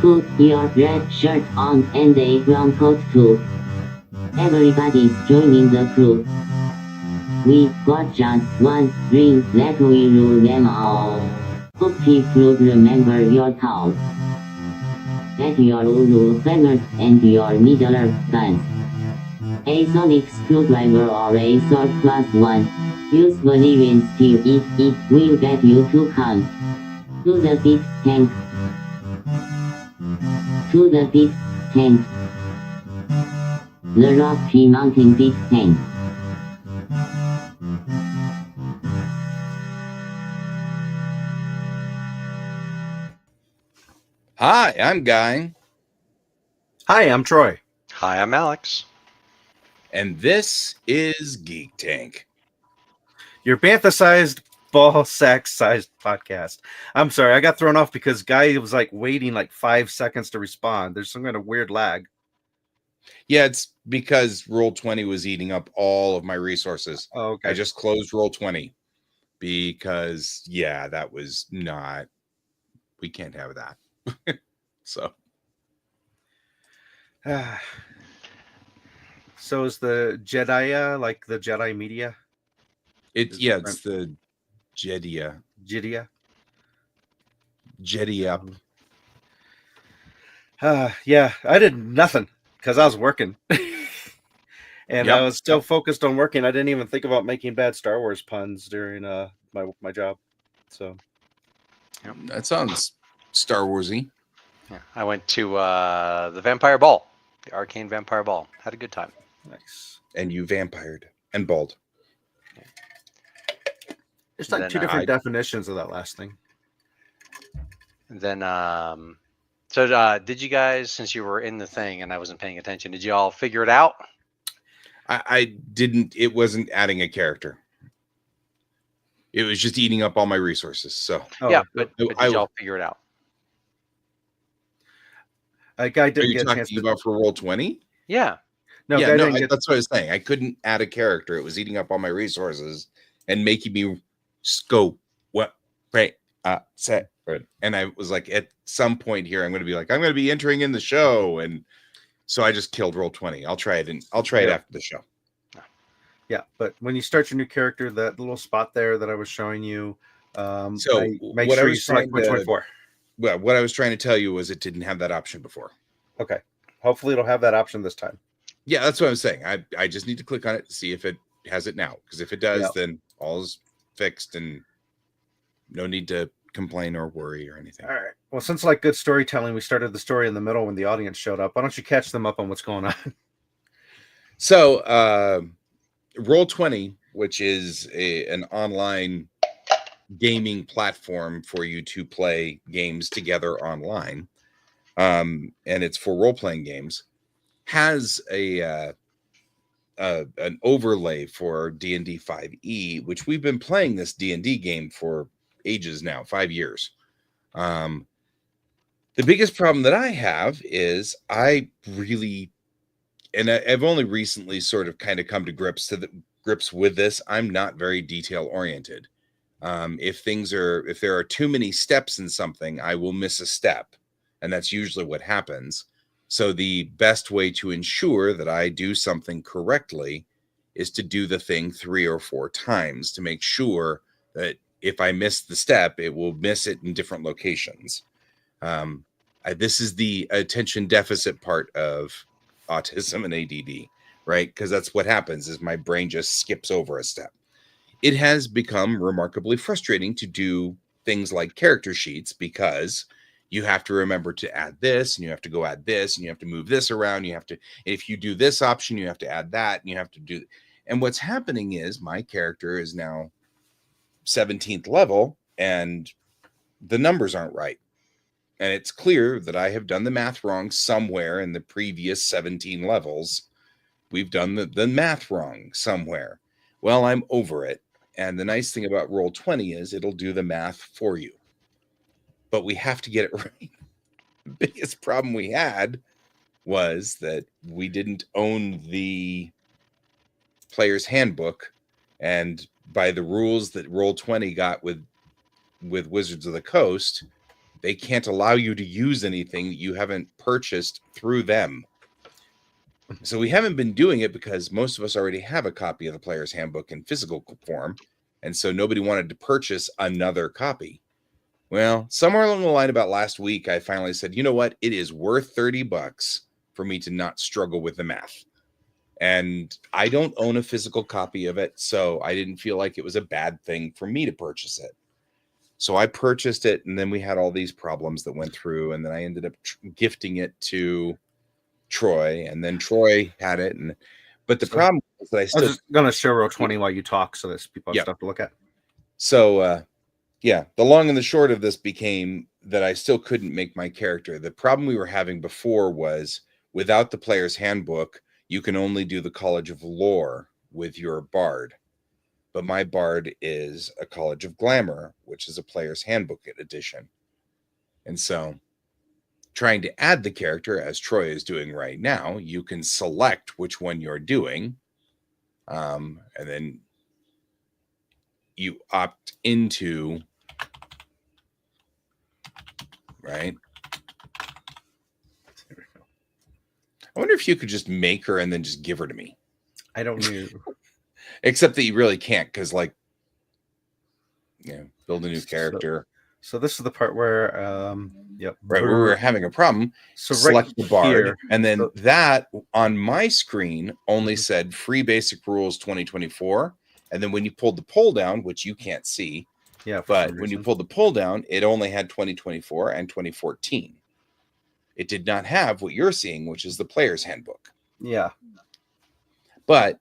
Put your red shirt on and a brown coat too. Everybody's joining the crew. We got just one ring, let we rule them all. Hope would remember your call. Get your Uru feathers and your Needler guns. A sonic screwdriver or a sword +1. Use Valerian steel it will get you to count. To the pit tank. To the pit tank. The Rocky Mountain pit tank. Hi, I'm Guy, Hi, I'm Troy. Hi, I'm Alex. and this is Geek Tank. Your bantha-sized, ball sack-sized podcast. I'm sorry, I got thrown off because Guy was like waiting like 5 seconds to respond. There's some kind of weird lag. Yeah, it's because Roll20 was eating up all of my resources. Oh, okay. I just closed Roll20 because, yeah, that was not. We can't have that. So So is the Jedi like the Jedi media? it's Is yeah, it it's the Jedia up. Yeah, I did nothing because I was working. And I was so focused on working, I didn't even think about making bad Star Wars puns during my job. So That sounds Star Warsy. Yeah, I went to the Vampire Ball, the Arcane Vampire Ball. Had a good time. nice. And you vampired and bald. There's like Then, two different definitions of that last thing. Then, did you guys, since you were in the thing and I wasn't paying attention, did you all figure it out? I didn't. It wasn't adding a character. It was just eating up all my resources. So Yeah, but did y'all figure it out? Guy didn't are you get a chance talking about for Roll20? Yeah. No, yeah, Guy no, didn't get... that's what I was saying. I couldn't add a character. It was eating up all my resources and making me scope what set. And I was like, at some point here, I'm going to be like, I'm going to be entering in the show, and so I just killed Roll20. I'll try it, and I'll try it after the show. Yeah, but when you start your new character, that little spot there that I was showing you, so make sure you select which one for. Well, what I was trying to tell you was it didn't have that option before. Okay, hopefully it'll have that option this time. Yeah, that's what I'm saying. I just need to click on it to see if it has it now, because if it does, then all is fixed and no need to complain or worry or anything. All right. Well, since like good storytelling, we started the story in the middle when the audience showed up. Why don't you catch them up on what's going on? So, Roll20, which is an online gaming platform for you to play games together online, and it's for role-playing games, has an overlay for D&D 5e, which we've been playing this D&D game for ages now, 5 years. The biggest problem that I have is I've only recently sort of kind of come to grips with this. I'm not very detail oriented. If there are too many steps in something, I will miss a step, and that's usually what happens. So the best way to ensure that I do something correctly is to do the thing 3 or 4 times to make sure that if I miss the step, it will miss it in different locations. This is the attention deficit part of autism and ADD, right? Because that's what happens is my brain just skips over a step. It has become remarkably frustrating to do things like character sheets because you have to remember to add this, and you have to go add this, and you have to move this around. If you do this option, you have to add that, and you have to do. And what's happening is my character is now 17th level, and the numbers aren't right. And it's clear that I have done the math wrong somewhere in the previous 17 levels. We've done the math wrong somewhere. Well, I'm over it. And the nice thing about Roll20 is it'll do the math for you. But we have to get it right. The biggest problem we had was that we didn't own the player's handbook. And by the rules that Roll20 got with Wizards of the Coast, They can't allow you to use anything that you haven't purchased through them. So we haven't been doing it because most of us already have a copy of the Player's Handbook in physical form. And so nobody wanted to purchase another copy. Well, somewhere along the line about last week, I finally said, you know what? It is worth $30 for me to not struggle with the math. And I don't own a physical copy of it, so I didn't feel like it was a bad thing for me to purchase it. So I purchased it, and then we had all these problems that went through, and then I ended up gifting it to Troy, and then Troy had it. But the problem is that I was just going to show row 20 while you talk, so that people have stuff to look at. So, yeah, the long and the short of this became that I still couldn't make my character. The problem we were having before was without the Player's Handbook, you can only do the College of Lore with your bard. But my bard is a College of Glamour, which is a Player's Handbook edition. And so trying to add the character, as Troy is doing right now, you can select which one you're doing. And then you opt into, right? I wonder if you could just make her and then just give her to me. I don't know. Except that you really can't, because build a new character. So this is the part where, right, where we're having a problem. So select right the bard, here, and then that on my screen only said free basic rules 2024. And then when you pulled the poll down, which you can't see, but when you pulled the poll down, it only had 2024 and 2014. It did not have what you're seeing, which is the Player's Handbook. Yeah. But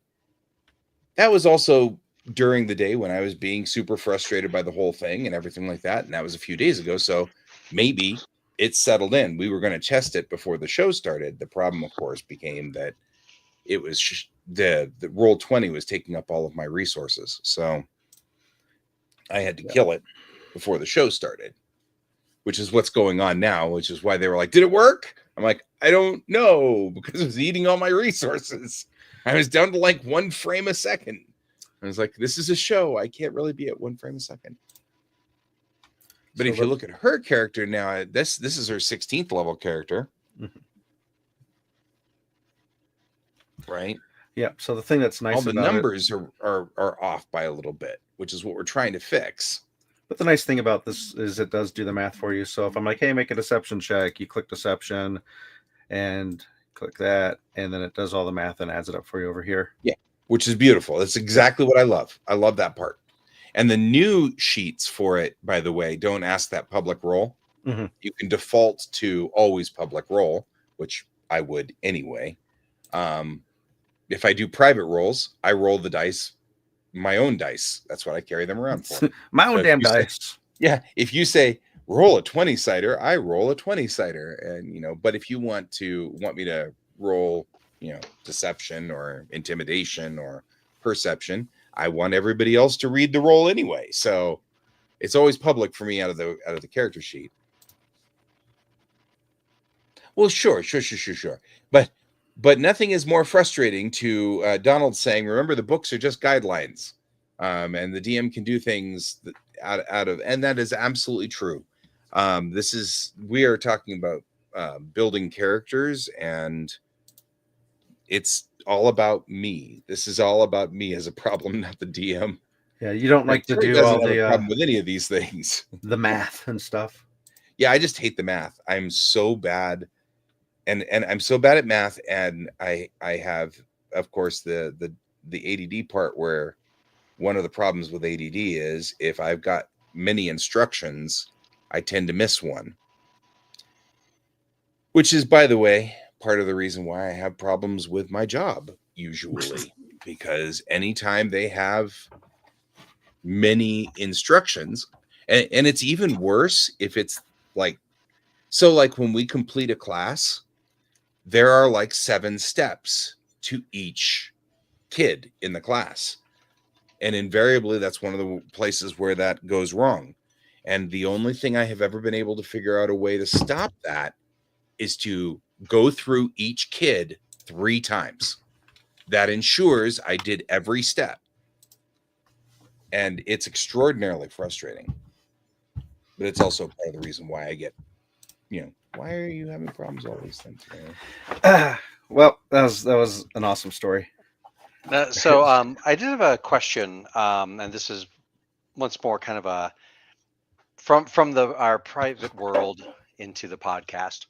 that was also during the day when I was being super frustrated by the whole thing and everything like that. And that was a few days ago. So maybe it settled in. We were going to test it before the show started. The problem, of course, became that it was the roll 20 was taking up all of my resources. So I had to kill it before the show started, which is what's going on now, which is why they were like, did it work? I'm like, I don't know, because it was eating all my resources. I was down to like 1 frame a second. I was like, this is a show. I can't really be at 1 frame a second. But if you look at her character now, this is her 16th level character. Mm-hmm. Right? Yeah. So the thing that's nice all the numbers are off by a little bit, which is what we're trying to fix. But the nice thing about this is it does do the math for you. So if I'm like, hey, make a deception check, you click deception and click that, and then it does all the math and adds it up for you over here. Yeah, which is beautiful. That's exactly what I love. I love that part. And the new sheets for it, by the way, don't ask that public roll. Mm-hmm. You can default to always public roll, which I would anyway. If I do private rolls, I roll the dice, my own dice. That's what I carry them around for. My own damn dice. Yeah. If you say roll a 20-sider, I roll a 20-sider. And, but if you want me to roll, deception or intimidation or perception, I want everybody else to read the roll anyway. So it's always public for me out of the character sheet. Well, sure. But nothing is more frustrating to Donald saying, remember, the books are just guidelines. And the DM can do things out of, and that is absolutely true. We are talking about building characters, and it's all about me. This is all about me as a problem, not the DM. Yeah, you don't like to do all the problem with any of these things. The math and stuff. Yeah, I just hate the math. I'm so bad. And I'm so bad at math, and I have, of course, the ADD part, where one of the problems with ADD is if I've got many instructions, I tend to miss one. Which is, by the way, part of the reason why I have problems with my job, usually. Because anytime they have many instructions, and it's even worse if it's like when we complete a class, there are like 7 steps to each kid in the class. And invariably, that's one of the places where that goes wrong. And the only thing I have ever been able to figure out a way to stop that is to go through each kid 3 times. That ensures I did every step. And it's extraordinarily frustrating. but it's also part of the reason why I get, why are you having problems all these things? Well, that was an awesome story. So I did have a question, and this is once more kind of a from our private world into the podcast,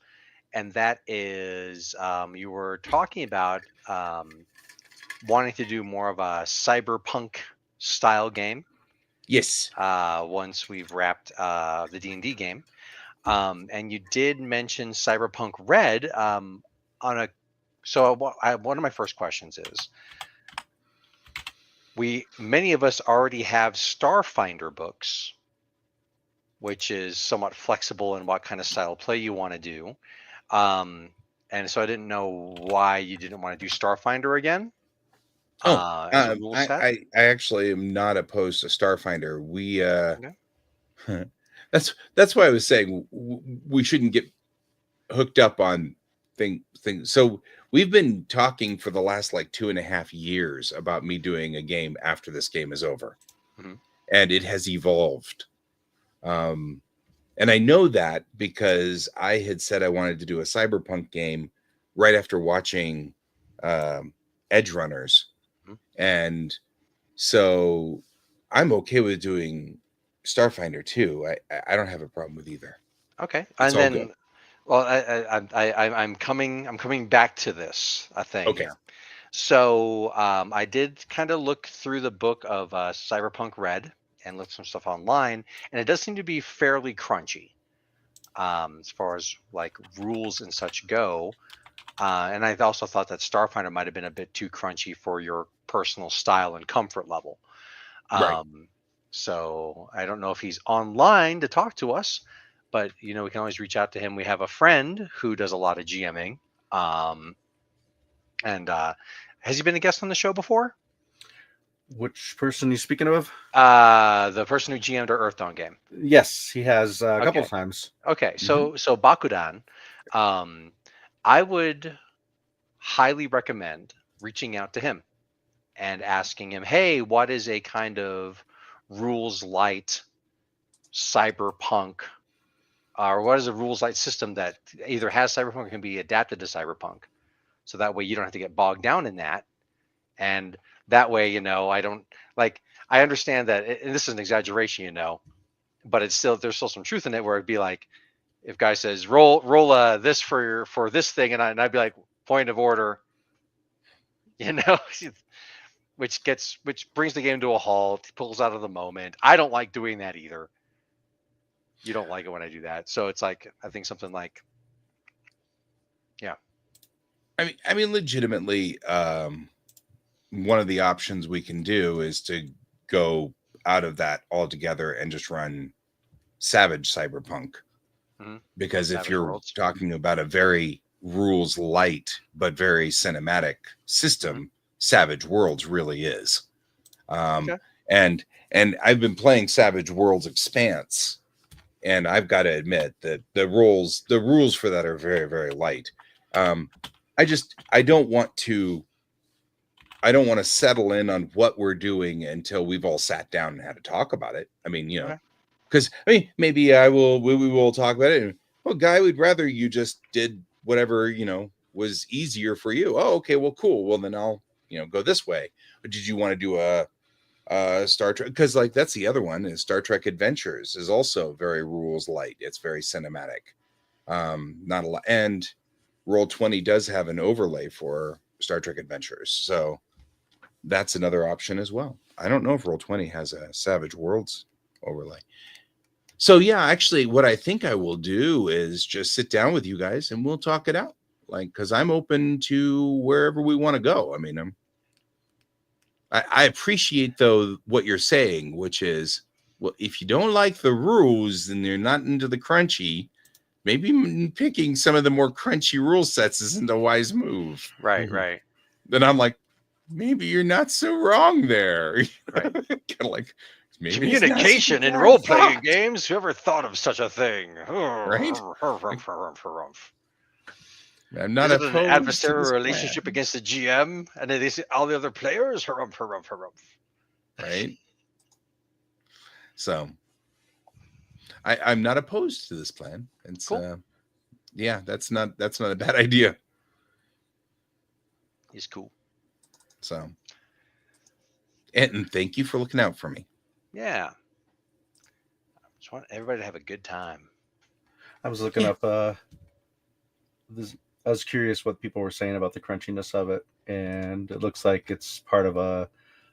and that is you were talking about wanting to do more of a cyberpunk style game. Yes. Once we've wrapped the D&D game, and you did mention Cyberpunk Red on a. So one of my first questions is, many of us already have Starfinder books, which is somewhat flexible in what kind of style of play you want to do. And so I didn't know why you didn't want to do Starfinder again. As a rule set. I actually am not opposed to Starfinder. We Okay. that's why I was saying we shouldn't get hooked up on things. So we've been talking for the last like 2.5 years about me doing a game after this game is over, and it has evolved. And I know that because I had said I wanted to do a cyberpunk game right after watching Edge Runners. And so I'm okay with doing Starfinder too. I don't have a problem with either. Okay. It's And all then, good. well, I'm coming back to this, I think. Okay. Here. So I did kind of look through the book of Cyberpunk Red and looked some stuff online, and it does seem to be fairly crunchy as far as like rules and such go. And I also thought that Starfinder might have been a bit too crunchy for your personal style and comfort level. Right. So I don't know if he's online to talk to us, but we can always reach out to him. We have a friend who does a lot of GMing. And has he been a guest on the show before? Which person are you speaking of? The person who GM'd our Earthdawn game. Yes, he has a couple times. Okay, so Bakudan, I would highly recommend reaching out to him and asking him, hey, what is a kind of rules light cyberpunk, or what is a rules light system that either has cyberpunk or can be adapted to cyberpunk? So that way you don't have to get bogged down in that. And that way, I don't I understand that, and this is an exaggeration, but it's still, there's still some truth in it, where it'd be like, if guy says roll this for this thing, and I'd be like, point of order, which brings the game to a halt, pulls out of the moment. I don't like doing that either. You don't like it when I do that. So it's like, I think something like, yeah. I mean, legitimately, one of the options we can do is to go out of that altogether and just run Savage Cyberpunk. Because Savage if you're Worlds. talking about a very rules light but very cinematic system, Savage Worlds really is. And I've been playing Savage Worlds Expanse, and I've got to admit that the rules for that are very, very light. I don't want to settle in on what we're doing until we've all sat down and had to talk about it. I mean, because maybe we will talk about it. And, well, Guy, we'd rather you just did whatever was easier for you. Oh, okay, well, cool. Well, then I'll go this way. Or did you want to do a Star Trek? Because like that's the other one is Star Trek Adventures is also very rules light. It's very cinematic. Not a lot, and Roll20 does have an overlay for Star Trek Adventures, so that's another option as well. I don't know if Roll20 has a Savage Worlds overlay. So yeah, actually, what I think I will do is just sit down with you guys and we'll talk it out. Because I'm open to wherever we want to go. I mean, I appreciate though what you're saying, which is, well, if you don't like the rules and you're not into the crunchy, maybe picking some of the more crunchy rule sets isn't a wise move. Right. Then I'm like, maybe you're not so wrong there. Right. Kind of like maybe communication in role-playing games. Whoever thought of such a thing? Right? I'm Is not it an opposed to adversarial this relationship plan. against the GM and then they see all the other players? Harumph. Right. So I'm not opposed to this plan. It's Cool. yeah, that's not a bad idea. He's cool. So, and thank you for looking out for me. Yeah. Just want everybody to have a good time. I was looking up. This, I was curious what people were saying about the crunchiness of it, and it looks like it's part of a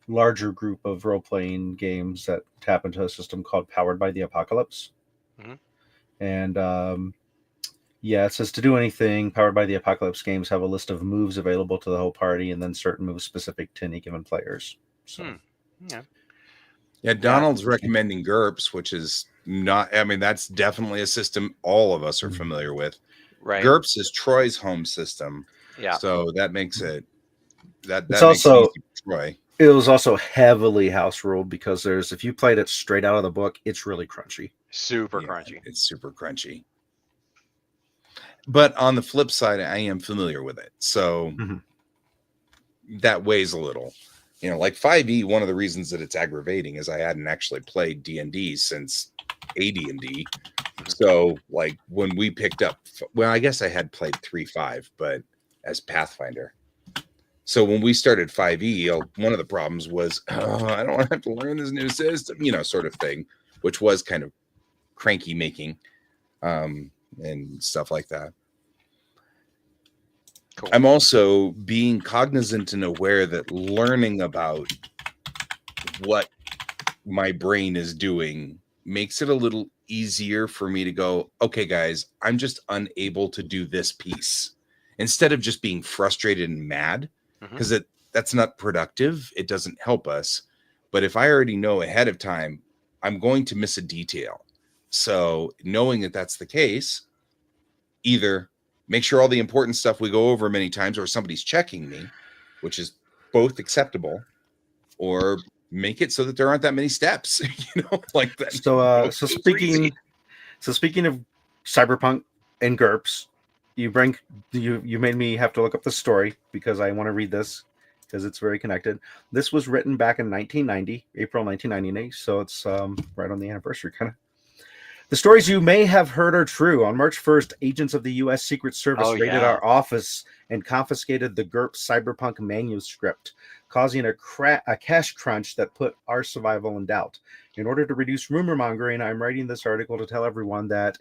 larger group of role-playing games that tap into a system called Powered by the Apocalypse. Mhm. And yeah, it says to do anything, Powered by the Apocalypse games have a list of moves available to the whole party, and then certain moves specific to any given players. So, Yeah. Yeah, Donald's recommending GURPS, which is not. I mean, that's definitely a system all of us are familiar with. Right. GURPS is Troy's home system. Yeah. So that makes it It's makes also- it easy for Troy. it was also heavily house ruled because if you played it straight out of the book, it's really crunchy. Super Yeah, crunchy. It's super crunchy. But on the flip side, I am familiar with it. So that weighs a little. You know, like 5e, one of the reasons that it's aggravating is I hadn't actually played D&D since AD&D. So, like, when we picked up, well, I guess I had played 3.5, but as Pathfinder. So when we started 5e, one of the problems was, I don't want to have to learn this new system, you know, sort of thing, which was kind of cranky making and stuff like that. Cool. I'm also being cognizant and aware that learning about what my brain is doing makes it a little easier for me to go, okay, guys, I'm just unable to do this piece. Instead of just being frustrated and mad, because that's not productive. It doesn't help us. But if I already know ahead of time, I'm going to miss a detail. So knowing that that's the case, either make sure all the important stuff we go over many times or somebody's checking me, which is both acceptable, or make it so that there aren't that many steps, you know, like that. So speaking of Cyberpunk and GURPS, you made me have to look up the story because I want to read this because it's very connected. This was written back in 1990, April 1990, so it's right on the anniversary kind of. The stories you may have heard are true. On March 1st, agents of the U.S. Secret Service raided our office and confiscated the GURPS Cyberpunk manuscript, causing a cash crunch that put our survival in doubt. In order to reduce rumor mongering, I'm writing this article to tell everyone that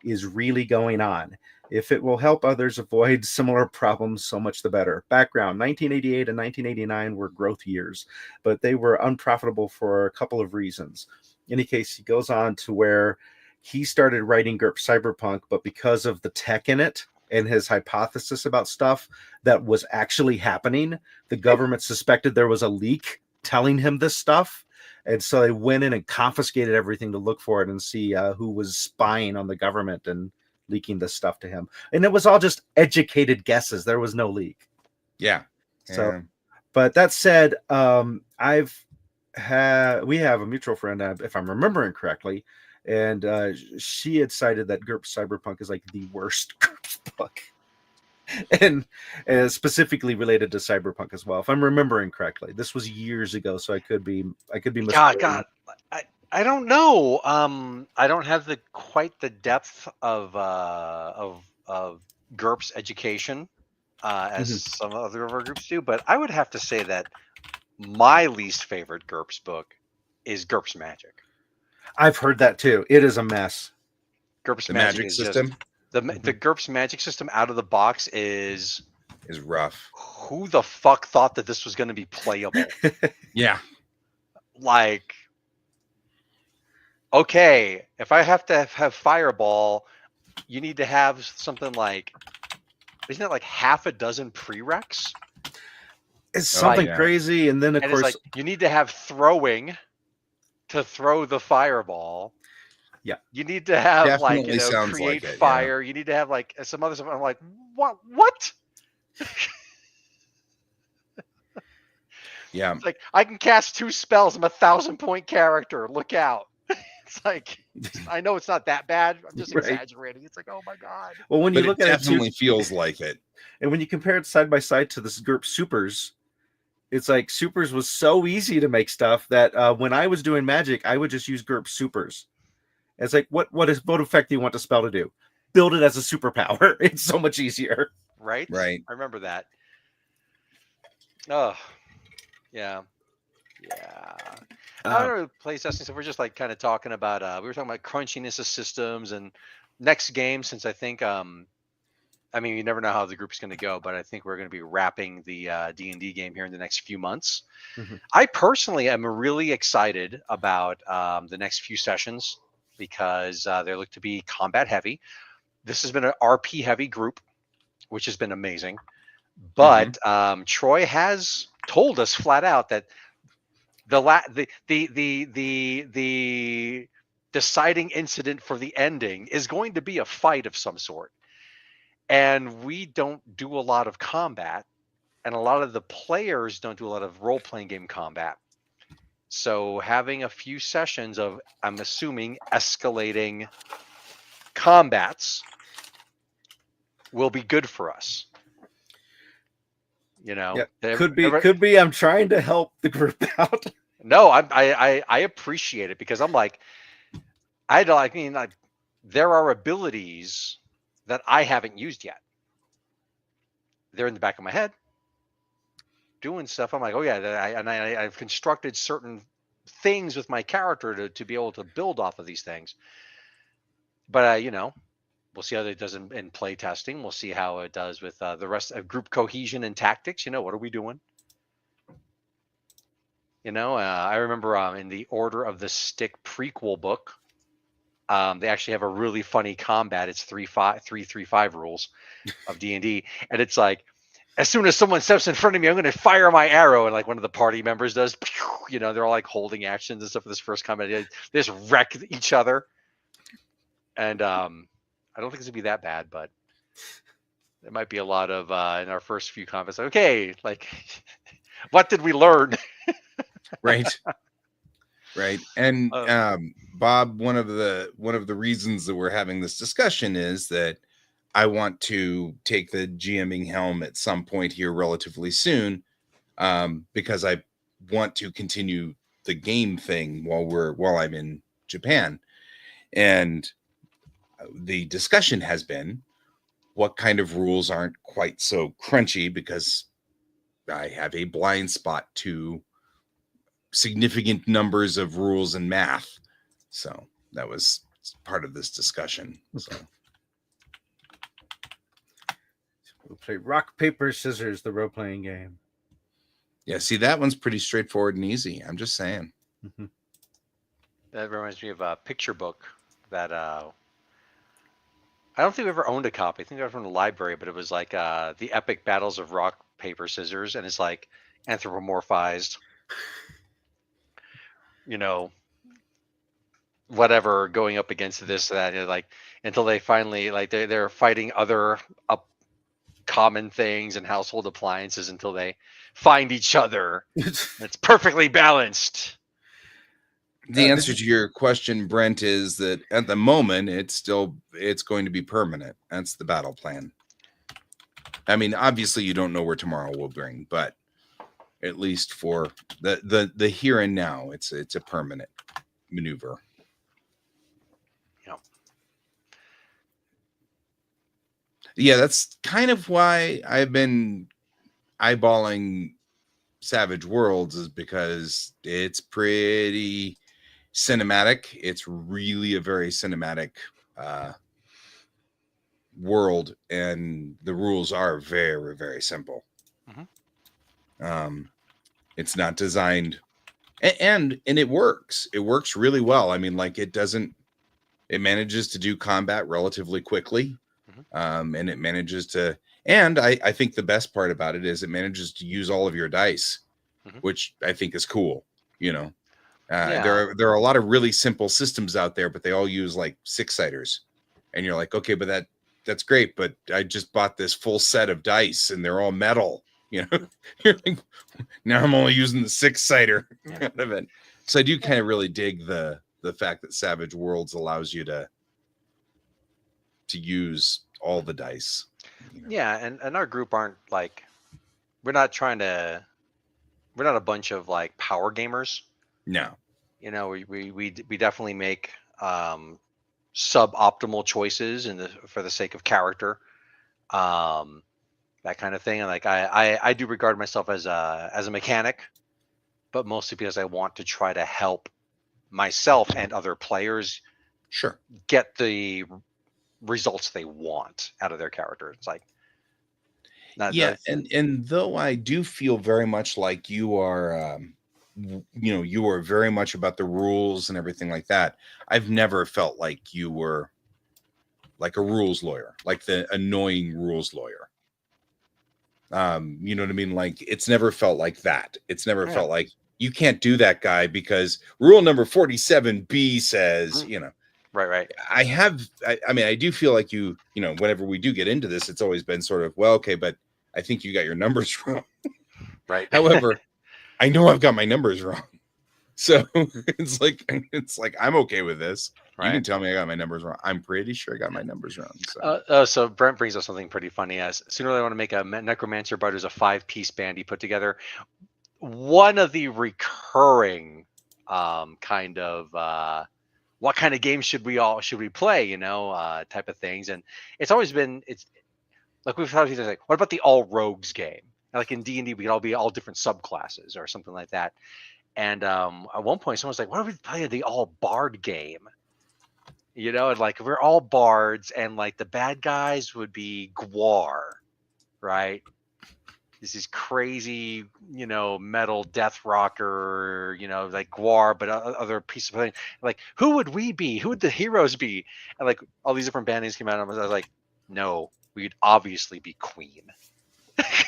is really going on. If it will help others avoid similar problems, so much the better. Background: 1988 and 1989 were growth years, but they were unprofitable for a couple of reasons. In any case, he goes on to where he started writing GURPS Cyberpunk, but because of the tech in it and his hypothesis about stuff that was actually happening, the government suspected there was a leak telling him this stuff. And so they went in and confiscated everything to look for it and see who was spying on the government and leaking this stuff to him. And it was all just educated guesses. There was no leak. Yeah. So, but that said, we have a mutual friend, if I'm remembering correctly, and she had cited that GURPS Cyberpunk is like the worst GURPS book, and specifically related to Cyberpunk as well, if I'm remembering correctly. This was years ago, so I could be God, I don't know. I don't have quite the depth of GURPS education as some other of our groups do, but I would have to say that my least favorite GURPS book is GURPS Magic. I've heard that too. It is a mess. GURPS The Magic magic is system. Just, the GURPS Magic system out of the box is rough. Who the fuck thought that this was going to be playable? Yeah. Like, okay, if I have to have Fireball, you need to have something like, isn't it like half a dozen prereqs? It's something crazy, and then of course it's like, you need to have throwing to throw the Fireball. Yeah, you need to have Definitely create fire. You need to have like some other stuff. I'm like, what? Yeah, it's like I can cast 2 spells. I'm a 1,000-point character. Look out! It's like, I know it's not that bad. I'm just exaggerating. It's like, oh my god. Well, when you look at it, definitely feels like it. And when you compare it side by side to this GURPS Supers, it's like Supers was so easy to make stuff that when I was doing Magic, I would just use GURPS Supers. It's like, what effect do you want the spell to do? Build it as a superpower. It's so much easier. Right? Right. I remember that. Oh, yeah. Yeah. I don't know, play testing. So we're just like kind of talking about we were talking about crunchiness of systems and next game, since I think I mean, you never know how the group's going to go, but I think we're going to be wrapping the D&D game here in the next few months. Mhm. I personally am really excited about the next few sessions because they look to be combat heavy. This has been an RP heavy group, which has been amazing. But Troy has told us flat out that the deciding incident for the ending is going to be a fight of some sort. And we don't do a lot of combat, and a lot of the players don't do a lot of role-playing game combat. So having a few sessions of, I'm assuming, escalating combats will be good for us. You know, Yeah, could be. I'm trying to help the group out. No, I appreciate it, because I'm like, I mean, like, there are abilities that I haven't used yet. They're in the back of my head, doing stuff. I'm like, oh yeah, I've constructed certain things with my character to be able to build off of these things. But you know, we'll see how it does in play testing. We'll see how it does with the rest of group cohesion and tactics. You know, what are we doing? You know, I remember in the Order of the Stick prequel book, they actually have a really funny combat. It's 3-5 rules of D&D, and it's like, as soon as someone steps in front of me, I'm going to fire my arrow, and like one of the party members does. You know, they're all like holding actions and stuff for this first combat. They just wreck each other, and I don't think it's gonna be that bad, but there might be a lot of in our first few combats. Okay, like, what did we learn? Right. Right. And Uh, Bob, one of the reasons that we're having this discussion is that I want to take the GMing helm at some point here relatively soon, because I want to continue the game thing while I'm in Japan. And the discussion has been what kind of rules aren't quite so crunchy, because I have a blind spot to significant numbers of rules and math. So that was part of this discussion. So We'll play rock, paper, scissors, the role-playing game. yeah, see, that one's pretty straightforward and easy. I'm just saying. Mm-hmm. that reminds me of a picture book that I don't think we ever owned a copy. I think I got it from the library, but it was like the epic battles of rock, paper, scissors, and it's like anthropomorphized, you know, whatever, going up against this, that, like, until they finally, like, they're fighting other common things and household appliances until they find each other. It's perfectly balanced. The answer to your question, Brent, is that at the moment it's going to be permanent. That's the battle plan. I mean, obviously you don't know where tomorrow will bring, but at least for the here and now, it's a permanent maneuver. Yeah. Yeah, that's kind of why I've been eyeballing Savage Worlds, is because it's pretty cinematic. It's really a very cinematic world, and the rules are very, very simple. It's not designed, and it works. It works really well. I mean, like, it manages to do combat relatively quickly. And it manages to, and I think the best part about it is it manages to use all of your dice, which I think is cool. You know, there are a lot of really simple systems out there, but they all use like 6-siders, and you're like, okay, but that's great, but I just bought this full set of dice and they're all metal. You know, you're like, now I'm only using the 6-sider kind of it. So I do kind of really dig the fact that Savage Worlds allows you to use all the dice. You know? Yeah, and our group aren't like, we're not a bunch of like power gamers. No. You know, we definitely make suboptimal choices for the sake of character, that kind of thing. And like I do regard myself as a mechanic, but mostly because I want to try to help myself and other players Sure. get the results they want out of their character. It's like, Yeah, and though I do feel very much like you are, you are very much about the rules and everything like that. I've never felt like you were like a rules lawyer, like the annoying rules lawyer. You know what I mean? Like it's never felt like that. It's never felt like you can't do that, guy, because rule number 47B says, Right. I mean, I do feel like whenever we do get into this, it's always been sort of, well, okay, but I think you got your numbers wrong. Right. However, I know I've got my numbers wrong. So it's like I'm okay with this. Right. You can tell me I got my numbers wrong. I'm pretty sure I got my numbers wrong. So Brent brings up something pretty funny. As sooner or later I want to make a Necromancer Bard as a 5-piece band he put together. One of the recurring kind of what kind of games should we play, type of things. And it's always been, it's like we've thought, like, what about the all rogues game? Like in D&D, we could all be all different subclasses or something like that. And at one point, someone's like, "What if we play the all bard game?" And like we're all bards, and like the bad guys would be Gwar, right? This is crazy, metal death rocker, like Gwar, but other piece of thing. Like, who would we be? Who would the heroes be? And like all these different band names came out, and I was like, no, we'd obviously be Queen.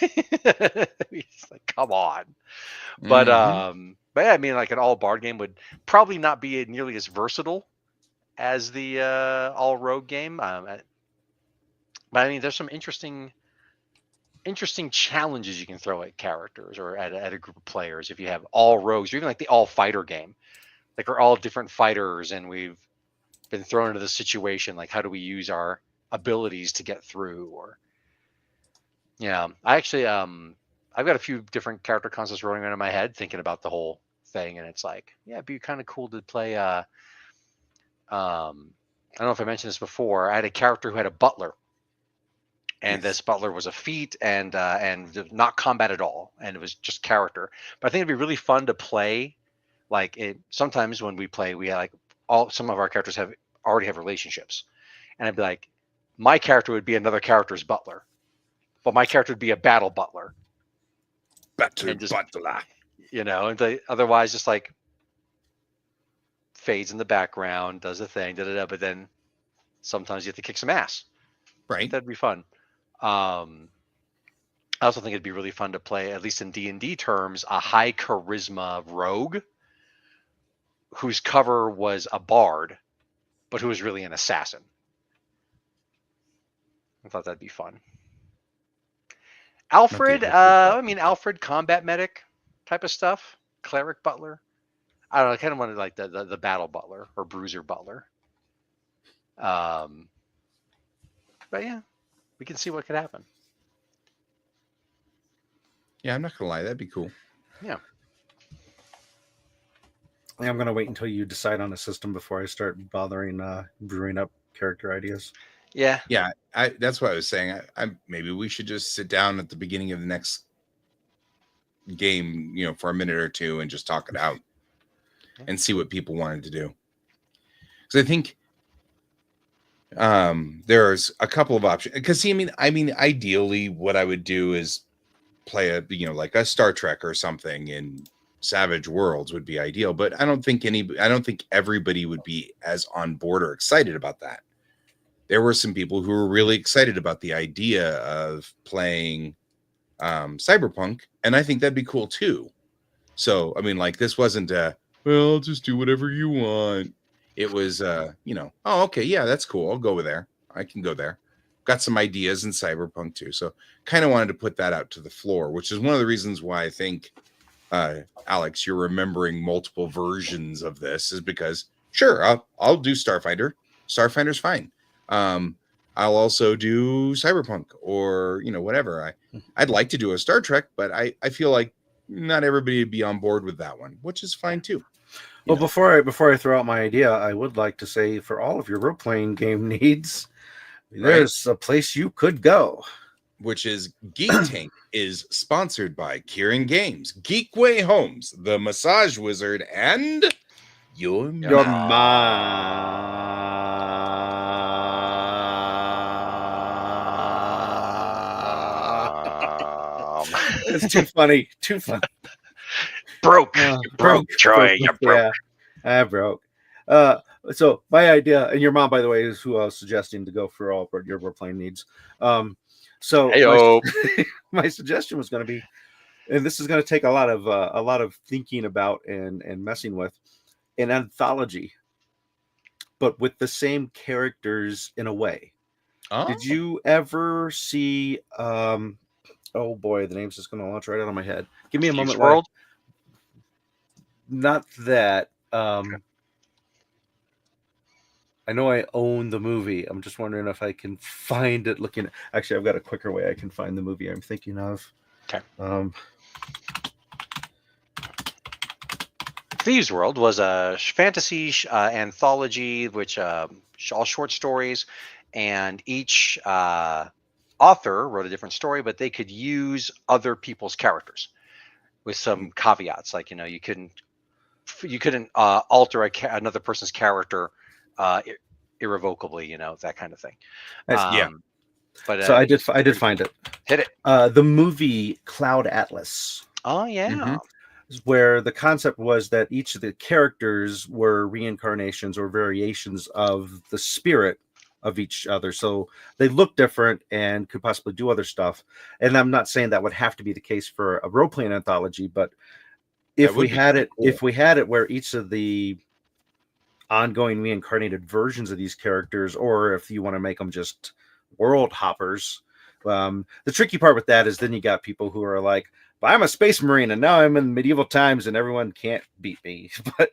It's like, come on. But yeah, I mean, like an all bard game would probably not be nearly as versatile as the all rogue game. But I mean, there's some interesting challenges you can throw at characters or at a group of players if you have all rogues, or even like the all fighter game. Like we're all different fighters, and we've been thrown into this situation. Like, how do we use our abilities to get through? Or I actually I've got a few different character concepts rolling around in my head, thinking about the whole thing, and it's like, yeah, it'd be kind of cool to play. I don't know if I mentioned this before. I had a character who had a butler, and this butler was a feat and not combat at all, and it was just character. But I think it'd be really fun to play. Like sometimes when we play, we like some of our characters already have relationships, and I'd be like, my character would be another character's butler, but my character would be a battle butler. Butler. And otherwise just like fades in the background, does the thing, but then sometimes you have to kick some ass. Right. That'd be fun. I also think it'd be really fun to play, at least in D&D terms, a high charisma rogue whose cover was a bard, but who was really an assassin. I thought that'd be fun. Alfred, Alfred, combat medic type of stuff. Cleric butler. I don't know. I kind of wanted like the battle butler or bruiser butler. But yeah, we can see what could happen. Yeah, I'm not gonna lie, that'd be cool. Yeah. I'm gonna wait until you decide on a system before I start bothering brewing up character ideas. Yeah. Yeah, that's what I was saying. Maybe we should just sit down at the beginning of the next game, for a minute or two and just talk it out and see what people wanted to do. Because I think there's a couple of options. Because I mean, ideally, what I would do is play like a Star Trek or something in Savage Worlds would be ideal. But I don't think everybody would be as on board or excited about that. There were some people who were really excited about the idea of playing Cyberpunk, and I think that'd be cool too. So, I mean, like, this wasn't well, just do whatever you want. It was, oh, okay, yeah, that's cool. I'll go there. I can go there. Got some ideas in Cyberpunk too. So kind of wanted to put that out to the floor, which is one of the reasons why I think, Alex, you're remembering multiple versions of this is because, sure, I'll do Starfighter. Starfighter's fine. I'll also do Cyberpunk or, whatever. I'd like to do a Star Trek, but I feel like not everybody would be on board with that one, which is fine too. Well, before I throw out my idea, I would like to say for all of your role playing game needs, there's a place you could go. Which is Geek Tank is sponsored by Kieran Games, Geekway Homes, The Massage Wizard, and Your It's too funny. Too funny. Broke. You broke, Troy. You broke. Yeah, I broke. So my idea, and your mom, by the way, is who I was suggesting to go for all your role playing needs. So my suggestion was going to be, and this is going to take a lot of thinking about and messing with, an anthology, but with the same characters in a way. Oh. Did you ever see? Oh boy, the name's just going to launch right out of my head. Give me a moment. World. Not that. I know I own the movie. I'm just wondering if I can find it. Actually, I've got a quicker way I can find the movie I'm thinking of. Okay. Thieves World was a fantasy anthology, which all short stories, and each author wrote a different story, but they could use other people's characters with some caveats, like you couldn't alter another person's character irrevocably, that kind of thing. Yeah. But so I did find it. Hit it. The movie Cloud Atlas. Oh yeah. Mm-hmm. Where the concept was that each of the characters were reincarnations or variations of the spirit of each other. So they look different and could possibly do other stuff. And I'm not saying that would have to be the case for a role-playing anthology, but if we had it, cool. If we had it where each of the ongoing reincarnated versions of these characters, or if you want to make them just world hoppers, the tricky part with that is then you got people who are like, well, I'm a space marine and now I'm in medieval times and everyone can't beat me. But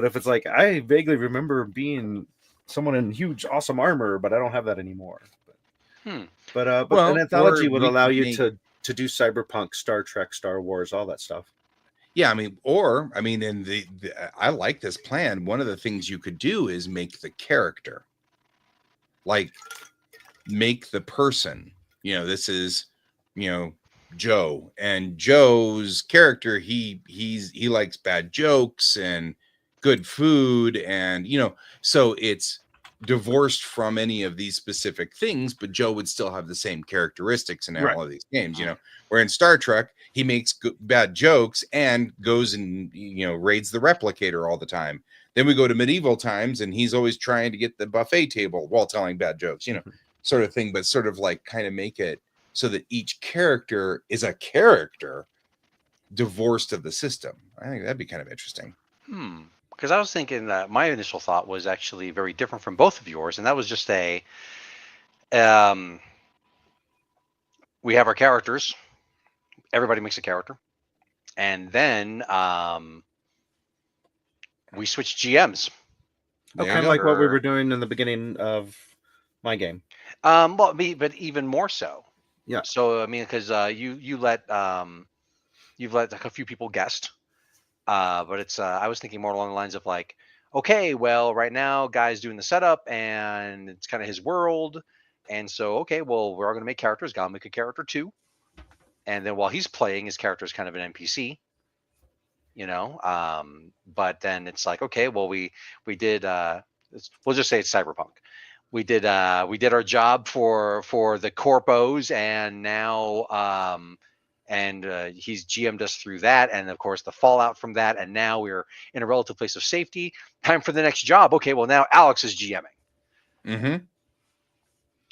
if it's like, I vaguely remember being someone in huge awesome armor, but I don't have that anymore. But an anthology would allow you to do cyberpunk, Star Trek, Star Wars, all that stuff. Yeah, in I like this plan. One of the things you could do is make the character, like make the person. This is, Joe, and Joe's character. He likes bad jokes and good food, and so it's divorced from any of these specific things, but Joe would still have the same characteristics in all of these games. Where in Star Trek, he makes bad jokes and goes and raids the replicator all the time. Then we go to medieval times, and he's always trying to get the buffet table while telling bad jokes, sort of thing. But sort of like kind of make it so that each character is a character divorced of the system. I think that'd be kind of interesting. Because I was thinking that my initial thought was actually very different from both of yours, and that was just we have our characters. Everybody makes a character, and then we switch GMs. Kind of like what we were doing in the beginning of my game. But even more so. Yeah. So because you've let like a few people guest. But it's I was thinking more along the lines of like, okay, well, right now guy's doing the setup and it's kind of his world, and so okay, well, we're all gonna make characters. Gotta make a character too, and then while he's playing, his character is kind of an NPC, but then it's like, okay, well, we did we'll just say it's cyberpunk. We did our job for the corpos, and now he's GM'd us through that, and of course the fallout from that, and now we're in a relative place of safety. Time for the next job. Okay, well, now Alex is GMing.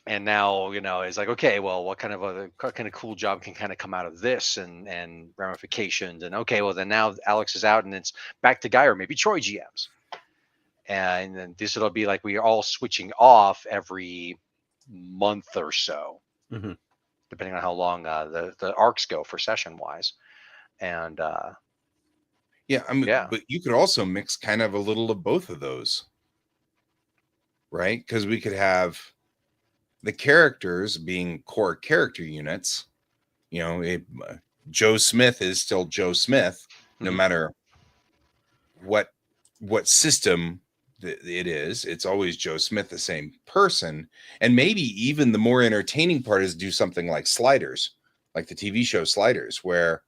And now it's like, okay, well, what kind of cool job can kind of come out of this, and ramifications, and okay, well, then now Alex is out and it's back to Guy or maybe Troy GMs, and then it'll be like we are all switching off every month or so. Depending on how long the arcs go for session wise. And but you could also mix kind of a little of both of those, right? Because we could have the characters being core character units. Joe Smith is still Joe Smith, no matter what what system it is. It's always Joe Smith, the same person. And maybe even the more entertaining part is do something like Sliders, like the TV show Sliders, where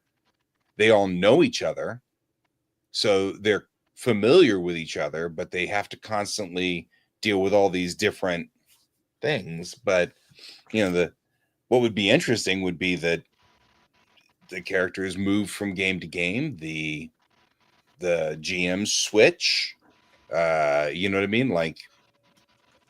they all know each other. So they're familiar with each other, but they have to constantly deal with all these different things. But, what would be interesting would be that the characters move from game to game. The GMs switch. You know what I mean? Like,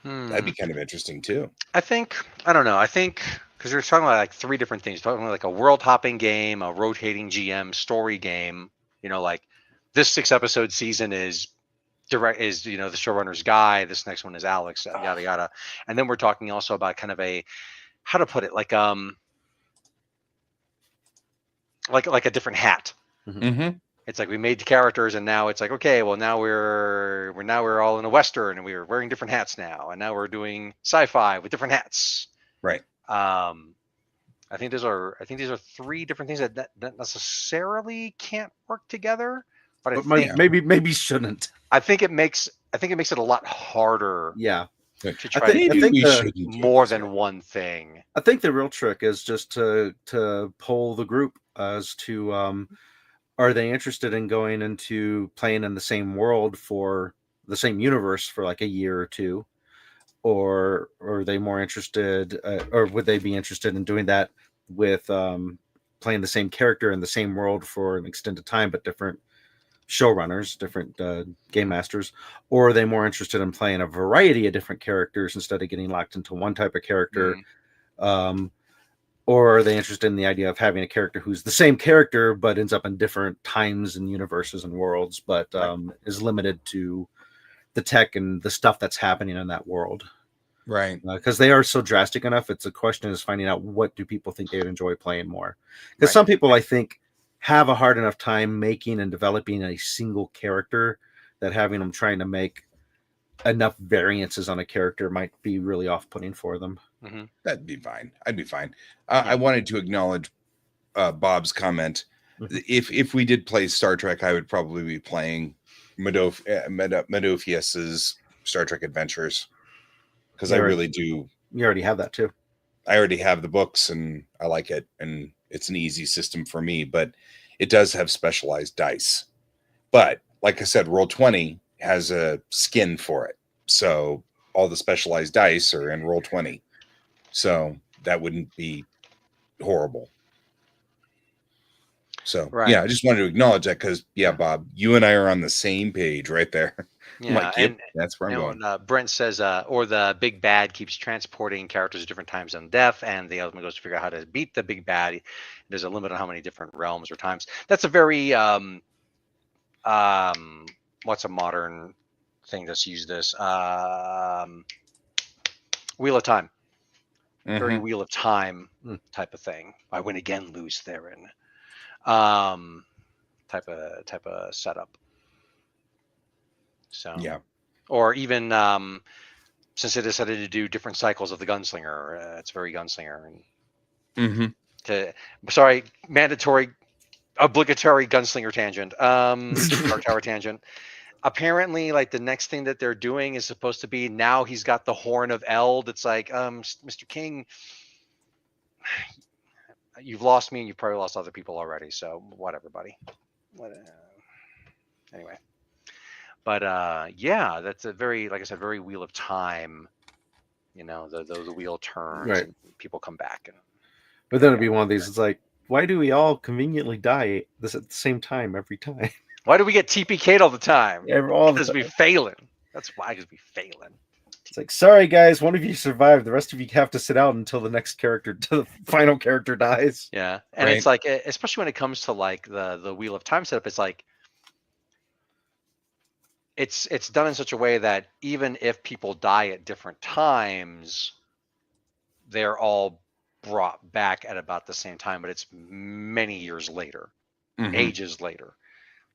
that'd be kind of interesting too. I don't know. I think because you're talking about like three different things. Talking about like a world hopping game, a rotating GM story game. Like this 6-episode season is the showrunner's guy. This next one is Alex. Yada yada. And then we're talking also about kind of how to put it, like a different hat. Mm-hmm. It's like we made the characters, and now it's like, okay, well now we're all in a Western, and we're wearing different hats now, and now we're doing sci-fi with different hats. Right. I think these are three different things that necessarily can't work together, but maybe shouldn't. I think it makes it a lot harder. Yeah. To try to do more than one thing. I think the real trick is just to poll the group as to are they interested in going into playing in the same world for the same universe for like a year or two, or are they more interested, or would they be interested in doing that with playing the same character in the same world for an extended time, but different showrunners, different game masters, or are they more interested in playing a variety of different characters instead of getting locked into one type of character? Or are they interested in the idea of having a character who's the same character but ends up in different times and universes and worlds, but is limited to the tech and the stuff that's happening in that world? Right. Because they are so drastic enough. It's a question is finding out what do people think they would enjoy playing more. Because some people, I think, have a hard enough time making and developing a single character that having them trying to make enough variances on a character might be really off-putting for them. Mm-hmm. That'd be fine. I'd be fine. I wanted to acknowledge Bob's comment. Mm-hmm. If we did play Star Trek, I would probably be playing Medofius's Star Trek Adventures, because I really do. You already have that too. I already have the books and I like it, and it's an easy system for me, but it does have specialized dice. But like I said, Roll20 has a skin for it. So all the specialized dice are in Roll20. So that wouldn't be horrible. So yeah, I just wanted to acknowledge that because Bob, you and I are on the same page right there. Yeah, and that's where I'm going. Brent says, or the big bad keeps transporting characters at different times on death, and the ultimate goes to figure out how to beat the big bad. There's a limit on how many different realms or times. That's a very what's a modern thing that's used this? Wheel of Time. Mm-hmm. Very Wheel of Time type of thing. I win again, lose therein. Type of setup. So yeah, or even since they decided to do different cycles of the Gunslinger, it's very Gunslinger. And mandatory, obligatory Gunslinger tangent, Dark Tower tangent. Apparently, like the next thing that they're doing is supposed to be now he's got the Horn of Eld. It's like, Mr. King, you've lost me and you've probably lost other people already. So whatever, buddy. Anyway. But that's a very, like I said, very Wheel of Time. The wheel turns, right, and people come back. But then it'd be one of these. It's like, why do we all conveniently die this at the same time every time? Why do we get TPK'd all the time? Because we failing. That's why, because we failing. It's like, sorry guys, one of you survived. The rest of you have to sit out until the final character dies. Yeah, and it's like, especially when it comes to like the Wheel of Time setup, it's like. It's done in such a way that even if people die at different times, they're all brought back at about the same time, but it's many years later, ages later.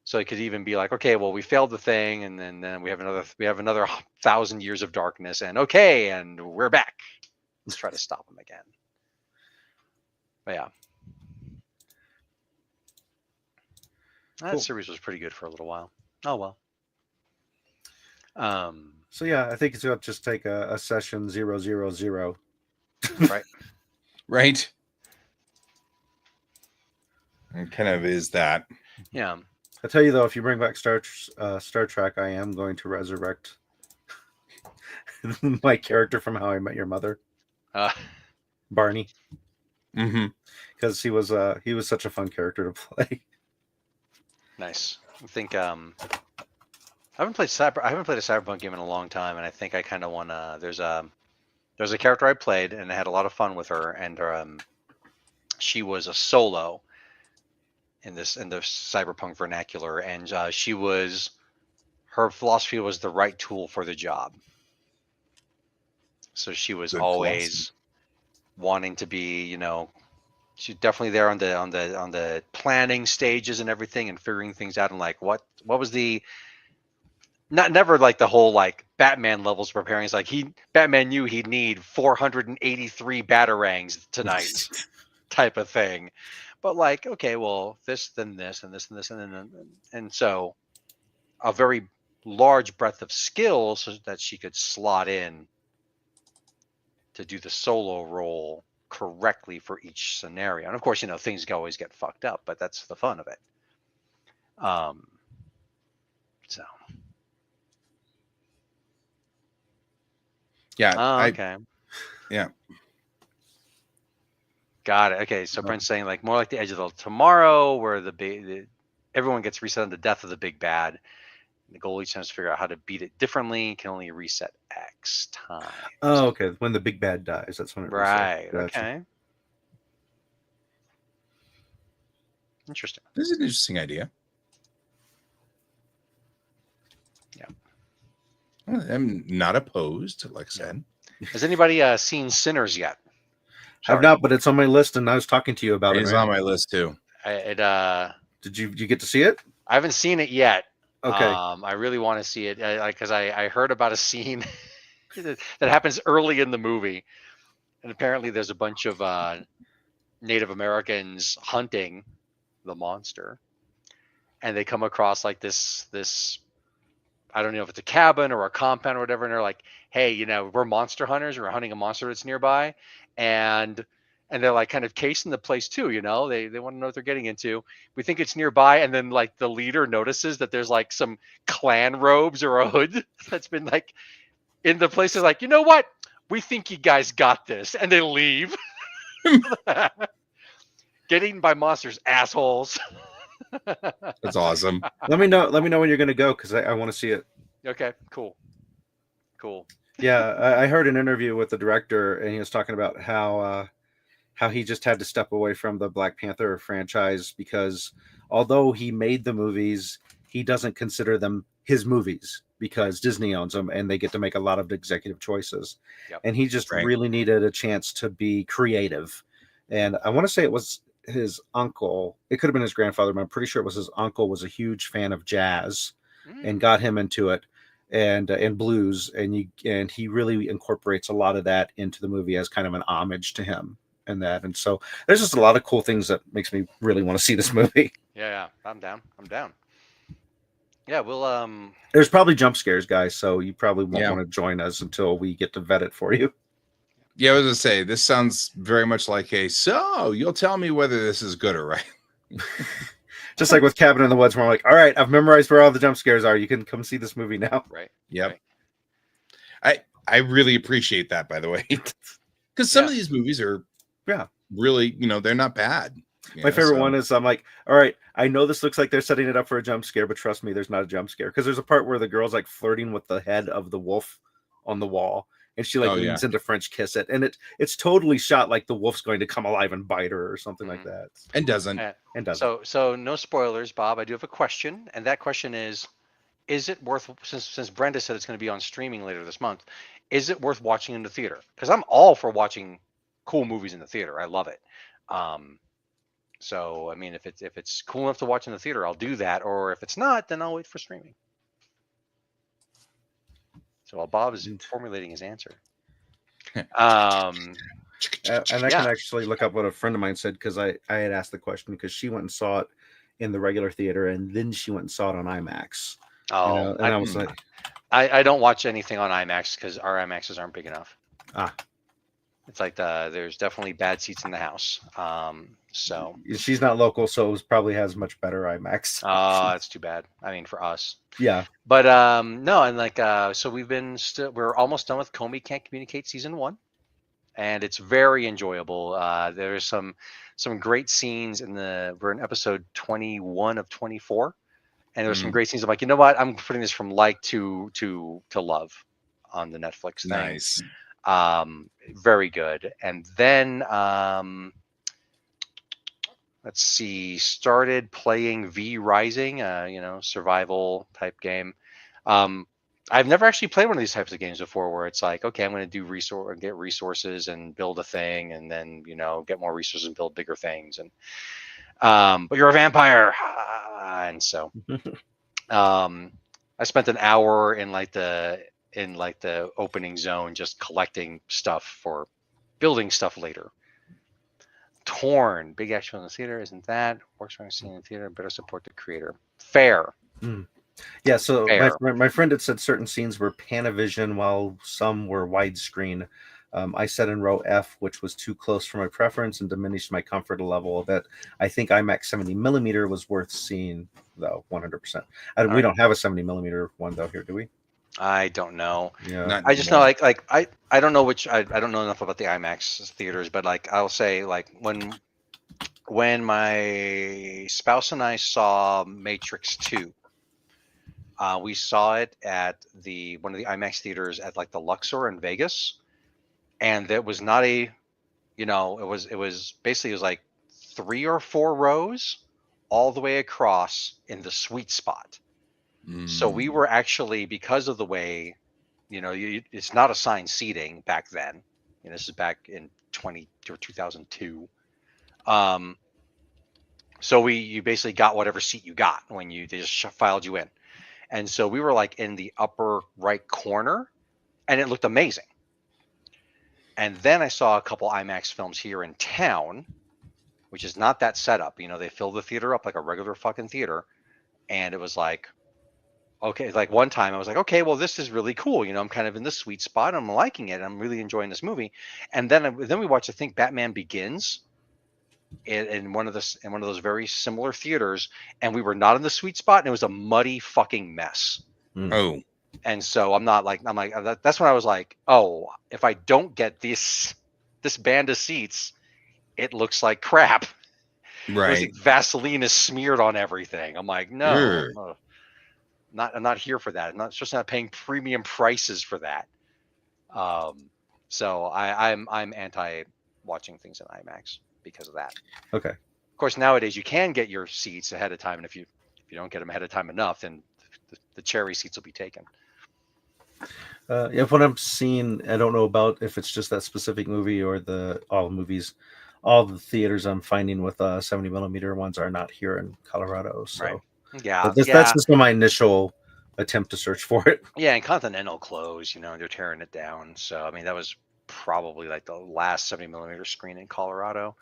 So it could even be like, okay, well, we failed the thing, and then we have another 1,000 years of darkness, and and we're back. Let's try to stop them again. But yeah, that series was pretty good for a little while. Oh well. So yeah, I think it's going to just take a session 000. Right. Right. It kind of is that. Yeah. I tell you though, if you bring back Star Trek, I am going to resurrect my character from How I Met Your Mother, Barney, Mm-hmm. because he was such a fun character to play. Nice. I think I haven't played a Cyberpunk game in a long time, and I think I kind of want to. There's a character I played, and I had a lot of fun with her, and she was a solo in the cyberpunk vernacular, and her philosophy was the right tool for the job. So she was Good always wanting to be, she's definitely there on the planning stages and everything, and figuring things out, and like what was the never like the whole like Batman levels preparing. It's like Batman knew he'd need 483 batarangs tonight type of thing. But like, okay, well, this, then this, and this, and this, and so a very large breadth of skills so that she could slot in to do the solo role correctly for each scenario. And of course, things always get fucked up, but that's the fun of it. So. Yeah. Oh, okay. Yeah. Got it. Okay, so Brent's saying like more like the Edge of the Tomorrow, where everyone gets reset on the death of the big bad. The goal each time is to figure out how to beat it differently. Can only reset X time. Oh, okay. When the big bad dies, that's when it Right. resets. Gotcha. Okay. Interesting. This is an interesting idea. Yeah. I'm not opposed, like I said. Has anybody seen Sinners yet? I've not, but it's on my list, and I was talking to you about it. It's on my list too. Did you get to see it? I haven't seen it yet. Okay. I really want to see it because I heard about a scene that happens early in the movie, and apparently there's a bunch of Native Americans hunting the monster, and they come across like this I don't know if it's a cabin or a compound or whatever, and they're like, hey, we're monster hunters, we're hunting a monster that's nearby, and they're like kind of casing the place too, they want to know what they're getting into. We think it's nearby, and then like the leader notices that there's like some clan robes or a hood that's been like in the place. Is like, you know what, we think you guys got this, and they leave. Get eaten by monsters, assholes. That's awesome. Let me know when you're going to go, because I want to see it. Okay, cool. Yeah, I heard an interview with the director, and he was talking about how he just had to step away from the Black Panther franchise because although he made the movies, he doesn't consider them his movies because Disney owns them and they get to make a lot of executive choices. Yep. And he just really needed a chance to be creative. And I want to say it was his uncle. It could have been his grandfather, but I'm pretty sure it was his uncle was a huge fan of jazz and got him into it and blues. And he really incorporates a lot of that into the movie as kind of an homage to him. And so there's just a lot of cool things that makes me really want to see this movie. Yeah, I'm down. Yeah, we'll There's probably jump scares, guys, so you probably won't want to join us until we get to vet it for you. Yeah, I was gonna say this sounds very much like so you'll tell me whether this is good or right. Just like with Cabin in the Woods, where I'm like, all right, I've memorized where all the jump scares are. You can come see this movie now. Right. Yep. Right. I really appreciate that, by the way, because some of these movies are really, they're not bad. My favorite one is I'm like, all right, I know this looks like they're setting it up for a jump scare, but trust me, there's not a jump scare, because there's a part where the girl's like flirting with the head of the wolf on the wall, and she like leans into French kiss it, and it's totally shot like the wolf's going to come alive and bite her or something like that, and doesn't. So no spoilers, Bob. I do have a question, and that question is it worth, since Brenda said it's going to be on streaming later this month, is it worth watching in the theater? Because I'm all for watching cool movies in the theater. I love it. So I mean, if it's cool enough to watch in the theater, I'll do that. Or if it's not, then I'll wait for streaming. So while Bob is formulating his answer, and I can actually look up what a friend of mine said, because I had asked the question because she went and saw it in the regular theater and then she went and saw it on IMAX. Oh, and I was like, I don't watch anything on IMAX because our IMAXs aren't big enough. Ah. It's like there's definitely bad seats in the house. So She's not local, so it probably has much better IMAX. that's too bad. I mean, for us. Yeah. But no, and like so we're almost done with Comey Can't Communicate season 1, and it's very enjoyable. There's some great scenes we're in episode 21 of 24, and there's some great scenes. I'm like, you know what? I'm putting this from like to love on the Netflix thing. Nice. Very good. And then let's see, started playing V Rising, survival type game. I've never actually played one of these types of games before where it's like, okay, I'm going to do get resources and build a thing, and then, get more resources and build bigger things. And but you're a vampire. And so I spent an hour in the opening zone just collecting stuff for building stuff later. Torn, big action in the theater, isn't that? Works for seeing in the theater, better support the creator. Fair. Yeah, so my friend had said certain scenes were Panavision while some were widescreen. I said in row F, which was too close for my preference and diminished my comfort level, that I think IMAX 70mm was worth seeing, though, 100%. We don't have a 70mm one, though, here, do we? I don't know. Yeah. I just know I don't know I don't know enough about the IMAX theaters, but I'll say when my spouse and I saw Matrix 2, we saw it at one of the IMAX theaters at the Luxor in Vegas, and that was not it was basically 3 or 4 rows all the way across in the sweet spot. So we were actually, because of the way, it's not assigned seating back then. This is back in 2002. So you basically got whatever seat you got when they just filed you in. And so we were in the upper right corner, and it looked amazing. And then I saw a couple IMAX films here in town, which is not that setup. They fill the theater up like a regular fucking theater. And it was okay, one time I was like, okay, well, this is really cool. I'm kind of in the sweet spot. I'm liking it. I'm really enjoying this movie. And then we watched, I think, Batman Begins in one of those very similar theaters, and we were not in the sweet spot, and it was a muddy fucking mess. Oh. And so that's when I was like, oh, if I don't get this band of seats, it looks like crap. Right. Vaseline is smeared on everything. I'm like, no. I'm not here for that. I'm not paying premium prices for that. So I'm anti watching things in IMAX because of that. Okay. Of course, nowadays you can get your seats ahead of time, and if you don't get them ahead of time enough, then the cherry seats will be taken. If what I'm seeing, I don't know about if it's just that specific movie or all the theaters I'm finding with 70mm ones are not here in Colorado. So. Right. Yeah, that's just my initial attempt to search for it. Yeah, and Continental closed, they're tearing it down. So I mean, that was probably the last 70mm screen in Colorado.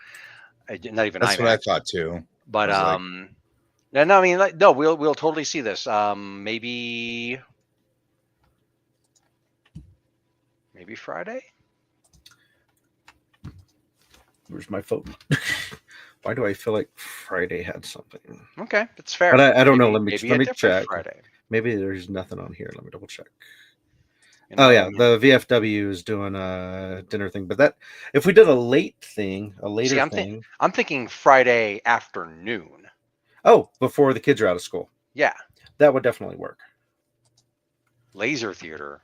Not even that's IMAX. What I thought too. But no, I mean, no, we'll totally see this. Maybe Friday. Where's my phone? Why do I feel like Friday had something? Okay, that's fair. But I don't know. Let me check. Friday. Maybe there's nothing on here. Let me double check. Yeah, the VFW is doing a dinner thing, but if we did a later thing, I'm thinking Friday afternoon. Oh, before the kids are out of school. Yeah, that would definitely work. Laser theater,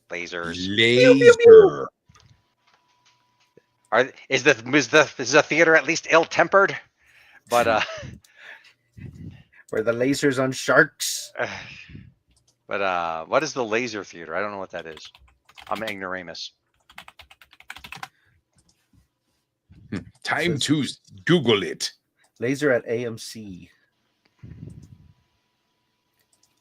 lasers, laser. Is the theater at least ill-tempered? But where the lasers on sharks. But what is the laser theater? I don't know what that is. I'm an ignoramus. Time to Google it. Laser at AMC.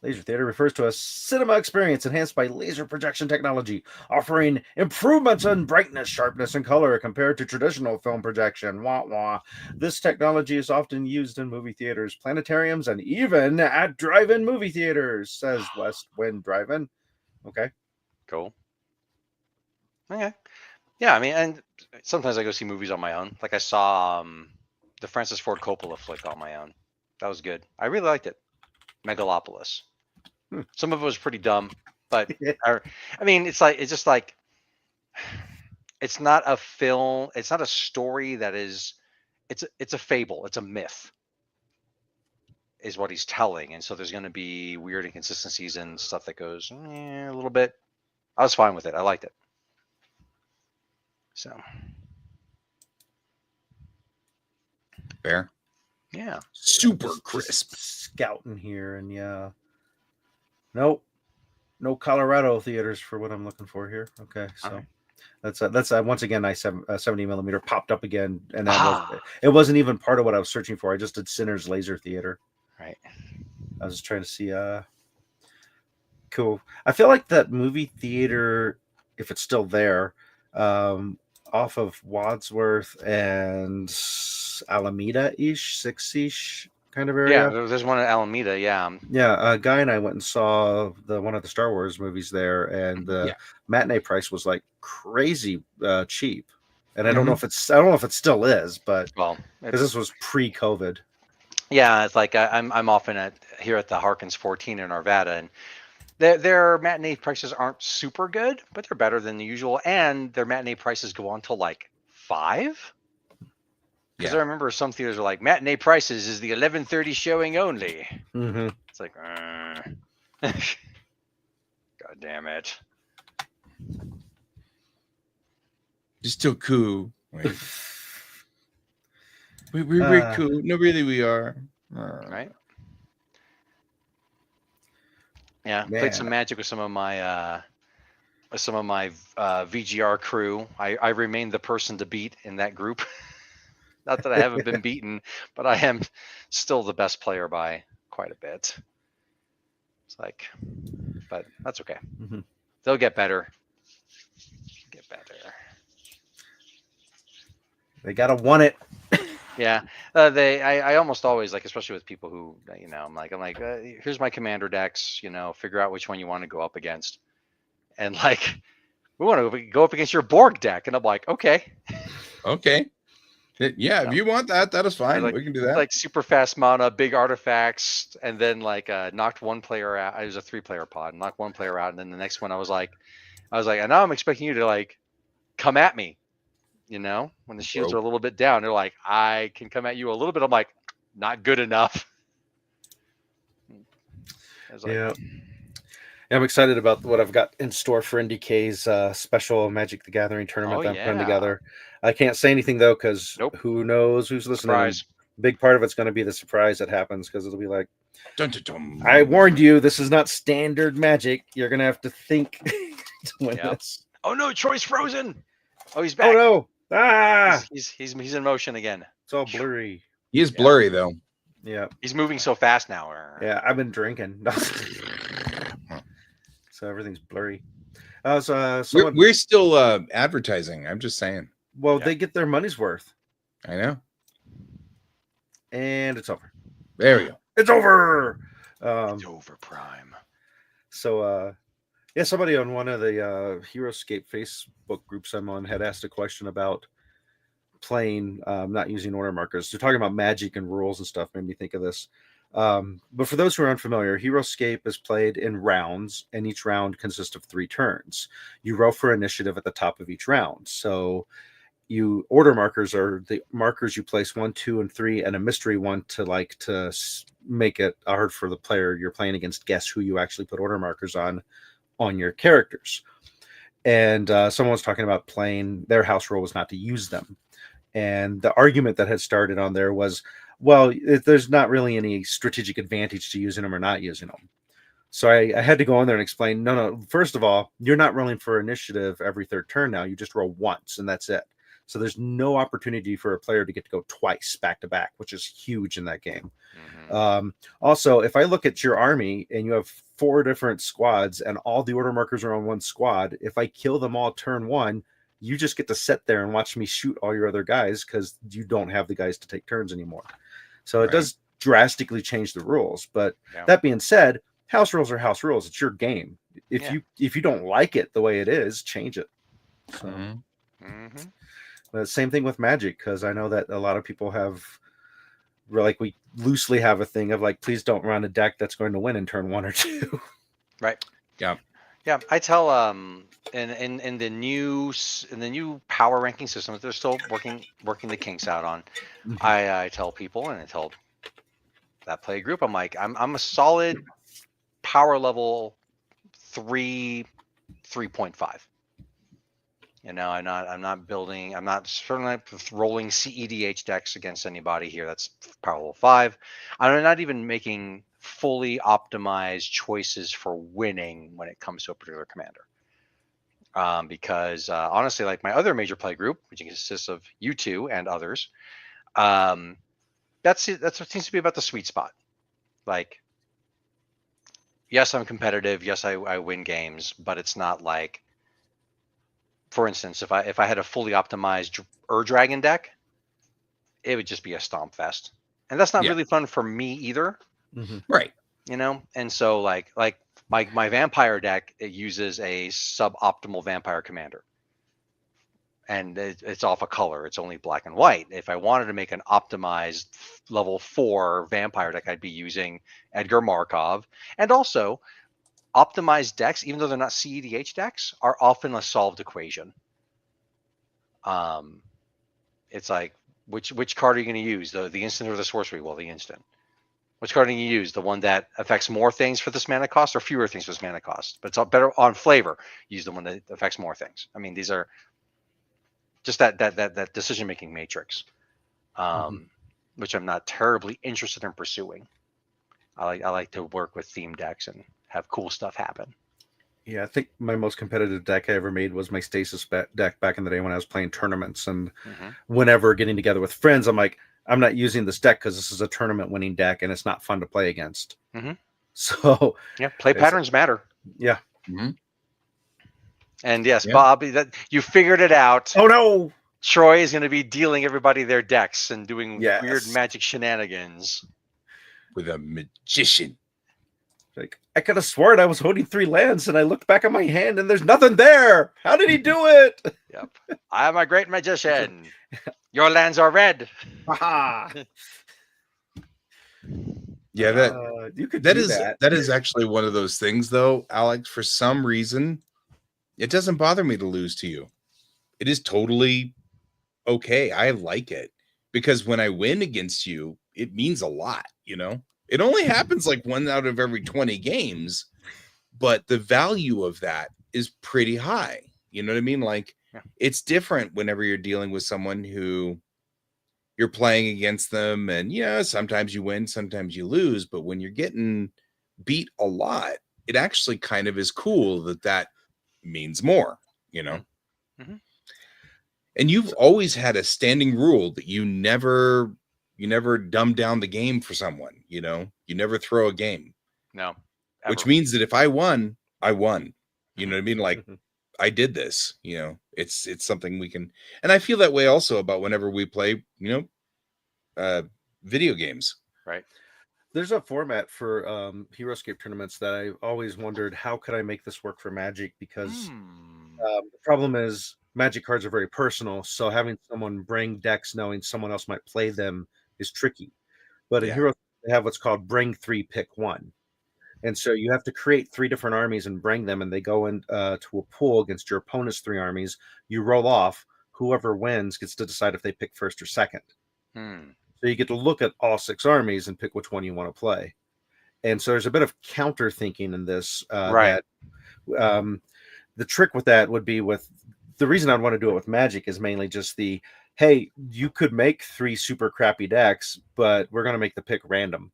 Laser theater refers to a cinema experience enhanced by laser projection technology, offering improvements in brightness, sharpness, and color compared to traditional film projection. Wah, wah. This technology is often used in movie theaters, planetariums, and even at drive-in movie theaters, says West Wind Drive-In. Okay. Cool. Okay. Yeah, I mean, and sometimes I go see movies on my own. Like I saw the Francis Ford Coppola flick on my own. That was good. I really liked it. Megalopolis. Hmm. Some of it was pretty dumb, but I mean, it's just like it's not a film. It's not a story that is. It's a fable. It's a myth, is what he's telling, and so there's going to be weird inconsistencies and stuff that goes a little bit. I was fine with it. I liked it. So Fair. yeah. Super Just crisp. scouting here, and yeah. Nope. No Colorado theaters for what I'm looking for here. Okay, so. Alright. That's once again, 70 millimeter popped up again, and Ah. it wasn't even part of what I was searching for. I just did Sinners Laser Theater. Right. I was just trying to see. Cool. I feel like that movie theater, if it's still there, off of Wadsworth and Alameda ish, 6-ish kind of Yeah, area. there's one in Alameda. Yeah. Yeah, a guy and I went and saw one of the Star Wars movies there, and the Yeah. matinee price was like crazy cheap. And I Mhm. don't know if it still is, but Well, because this was pre-COVID. yeah, it's like I'm often here at the Harkins 14 in Arvada, and their matinee prices aren't super good, but they're better than the usual, and their matinee prices go on till like 5. Because Yeah. I remember some theaters are like matinee prices is the 11:30 showing only. Mm-hmm. It's like, God damn it. You're still cool. Wait. We're cool. No, really, we are. Right? Yeah, Man. played some Magic with some of my VGR crew. I remain the person to beat in that group. Not that I haven't been beaten, but I am still the best player by quite a bit. It's like, but that's okay. Mm-hmm. They'll get better. Get better. They gotta want it. Yeah, I almost always like, especially with people who I'm like here's my commander decks. Figure out which one you want to go up against, and like we want to go up against your Borg deck, and I'm like, okay. Okay. Yeah, if you want that, that is fine. Like, we can do that. Like super fast mana, big artifacts, and then like knocked one player out. It was a 3-player pod, knocked one player out, and then the next one I was like, and now I'm expecting you to like come at me. When the shields are a little bit down, they're like, I can come at you a little bit. I'm like, not good enough. Like, yeah. I'm excited about what I've got in store for NDK's special Magic the Gathering tournament that I'm putting together. I can't say anything though, because who knows who's listening. Surprise. Big part of it's going to be the surprise that happens, because it'll be like, dun, dun, dun. I warned you, this is not standard Magic. You're going to have to think to win this. Oh no, Troy's frozen. Oh, he's back. Oh no. Ah, he's in motion again. It's all blurry. He is blurry though. Yeah. He's moving so fast now. Yeah, I've been drinking. So everything's blurry. We're still advertising. I'm just saying. Well, they get their money's worth. I know. And it's over. There we go. It's over. It's over, Prime. So, somebody on one of the HeroScape Facebook groups I'm on had asked a question about playing, not using order markers. They're talking about Magic and rules and stuff. Made me think of this. But for those who are unfamiliar, HeroScape is played in rounds, and each round consists of 3 turns. You roll for initiative at the top of each round. So order markers are the markers you place 1, 2, and 3, and a mystery one to make it hard for the player you're playing against guess who you actually put order markers on your characters. And someone was talking about playing, their house rule was not to use them. And the argument that had started on there was, well, there's not really any strategic advantage to using them or not using them. So I had to go in there and explain, no, first of all, you're not rolling for initiative every 3rd turn now. You just roll once, and that's it. So there's no opportunity for a player to get to go twice back to back, which is huge in that game. Mm-hmm. Also, if I look at your army and you have 4 different squads and all the order markers are on one squad, if I kill them all turn 1, you just get to sit there and watch me shoot all your other guys because you don't have the guys to take turns anymore. So it does drastically change the rules. But that being said, house rules are house rules. It's your game. If you don't like it the way it is, change it. So, But same thing with Magic, because I know that a lot of people have, like, we loosely have a thing of like, please don't run a deck that's going to win in turn 1 or 2. Right. Yeah. Yeah, I tell in the new power ranking system that they're still working the kinks out on. I tell people, and I tell that play group, I'm like, I'm a solid power level 3.5. You know, I'm not certainly rolling CEDH decks against anybody here. That's power level 5. I'm not even making fully optimized choices for winning when it comes to a particular commander. Because honestly, like my other major play group, which consists of you two and others, that's what seems to be about the sweet spot. Like, yes, I'm competitive. Yes, I win games, but it's not like, for instance, if I had a fully optimized Dragon deck, it would just be a stomp fest, and that's not really fun for me either. Right. You know, and so like my vampire deck, it uses a suboptimal vampire commander, and it's off a color. It's only black and white. If I wanted to make an optimized level 4 vampire deck, I'd be using Edgar Markov, and also optimized decks, even though they're not CEDH decks, are often a solved equation. It's like, which card are you going to use? The instant or the sorcery? Well, the instant. Which card do you use? The one that affects more things for this mana cost, or fewer things for this mana cost? But it's better on flavor. Use the one that affects more things. I mean, these are just that decision making matrix, which I'm not terribly interested in pursuing. I like to work with theme decks and have cool stuff happen. Yeah, I think my most competitive deck I ever made was my Stasis deck back in the day when I was playing tournaments. And whenever getting together with friends, I'm like, I'm not using this deck because this is a tournament winning deck and it's not fun to play against. So yeah, play patterns matter. Yeah. And yes, Bob, that you figured it out. Oh no! Troy is going to be dealing everybody their decks and doing weird magic shenanigans with a magician. Like, I could have sworn I was holding 3 lands and I looked back at my hand and there's nothing there. How did he do it? Yep. I'm a great magician. Your lands are red. Yeah, that is actually one of those things, though, Alex. For some reason, it doesn't bother me to lose to you. It is totally okay. I like it because when I win against you, it means a lot. You know, it only happens like 1 out of every 20 games, but the value of that is pretty high. You know what I mean? Like, it's different whenever you're dealing with someone who you're playing against them, and sometimes you win, sometimes you lose, but when you're getting beat a lot, it actually kind of is cool that means more, you know. And you've always had a standing rule that you never dumb down the game for someone, you know. You never throw a game. No. Ever. Which means that if I won, I won. You know what I mean? Like, I did this, you know. It's something we can, and I feel that way also about whenever we play, video games. Right. There's a format for HeroScape tournaments that I always wondered, how could I make this work for Magic? Because the problem is Magic cards are very personal, so having someone bring decks knowing someone else might play them is tricky. But in HeroScape, they have what's called bring 3, pick 1. And so you have to create 3 different armies and bring them, and they go in to a pool against your opponent's 3 armies. You roll off. Whoever wins gets to decide if they pick first or second. So you get to look at all 6 armies and pick which one you want to play. And so there's a bit of counter thinking in this. Right. That, the trick with that would be the reason I'd want to do it with Magic is mainly just hey, you could make 3 super crappy decks, but we're going to make the pick random.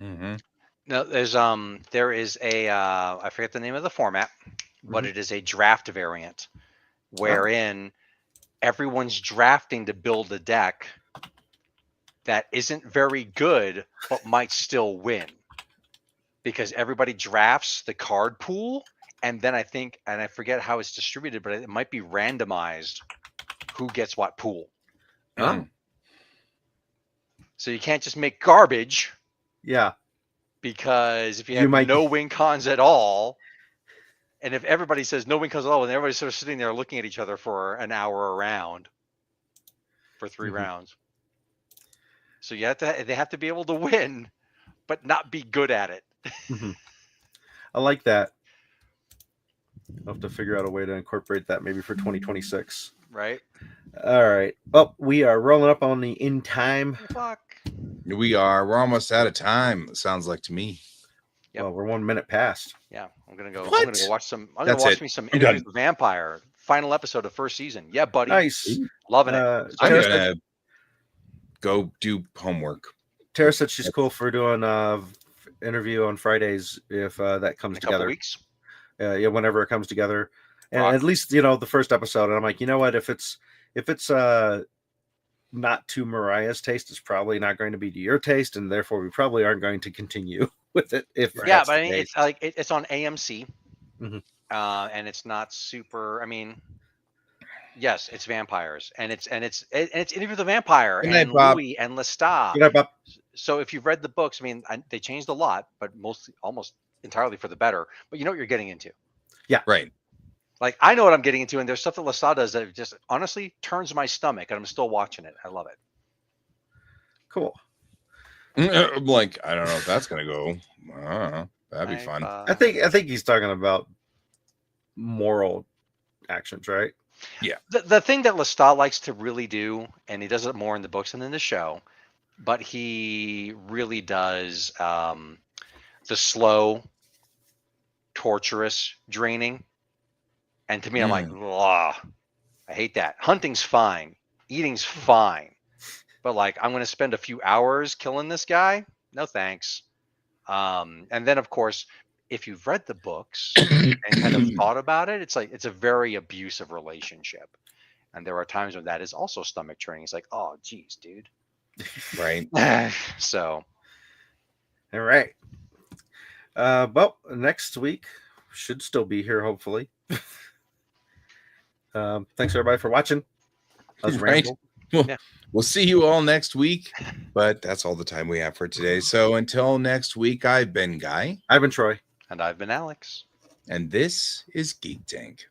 No, there is a I forget the name of the format, but it is a draft variant wherein everyone's drafting to build a deck that isn't very good but might still win, because everybody drafts the card pool, and then I forget how it's distributed, but it might be randomized who gets what pool. So you can't just make garbage. Yeah. Because if you You have might- no win cons at all, and if everybody says no win cons at all, and everybody's sort of sitting there looking at each other for an hour around for 3 Mhm. rounds. So they have to be able to win, but not be good at it. Mhm. I like that. I'll have to figure out a way to incorporate that maybe for 2026. Right? All right. Well, we are rolling up on the in time. Fuck. We're almost out of time. It sounds like to me. Yep. Well, we're 1 minute past. Yeah, I'm gonna go. I'm What? gonna go watch some. I'm That's gonna watch it. me some I'm Interview done. with the Vampire. Final episode of first season. Yeah, buddy. Nice. Loving it. Uh, I'm Tara, gonna said, go do homework. Tara said she's cool for doing interview on Fridays if that In comes a couple together. weeks. Yeah, whenever it comes together, and Rock. at least the first episode. And I'm like, you know what? If it's not to Mariah's taste, it's probably not going to be to your taste, and therefore we probably aren't going to continue with it. If Yeah, that's but the I mean, case. it's like it's on AMC, Mhm. and it's not super. I mean, yes, it's vampires, and it's Interview with the Vampire Good night, and Bob. Louis and Lestat. Good night, Bob. So if you've read the books, I mean, they changed a lot, but mostly almost entirely for the better. But you know what you're getting into. Right. Like I know what I'm getting into, and there's stuff that Lestat does that just honestly turns my stomach, and I'm still watching it. I love it. Cool. I'm like, I don't know if that's gonna go. I don't know. That'd be fun. I think he's talking about moral actions, right? The thing that Lestat likes to really do, and he does it more in the books than in the show, but he really does the slow, torturous draining. And to me, I'm like, ugh, I hate that. Hunting's fine, eating's fine, but like I'm going to spend a few hours killing this guy? No thanks. And then of course, if you've read the books and kind of thought about it, it's like it's a very abusive relationship. And there are times when that is also stomach churning. It's like, oh, geez, dude. Right. So, All right. Well, next week should still be here, hopefully. Thanks everybody for watching. Us Right. ramble. We'll see you all next week, but that's all the time we have for today. So until next week, I've been Guy, I've been Troy. and I've been Alex. and this is Geek Tank.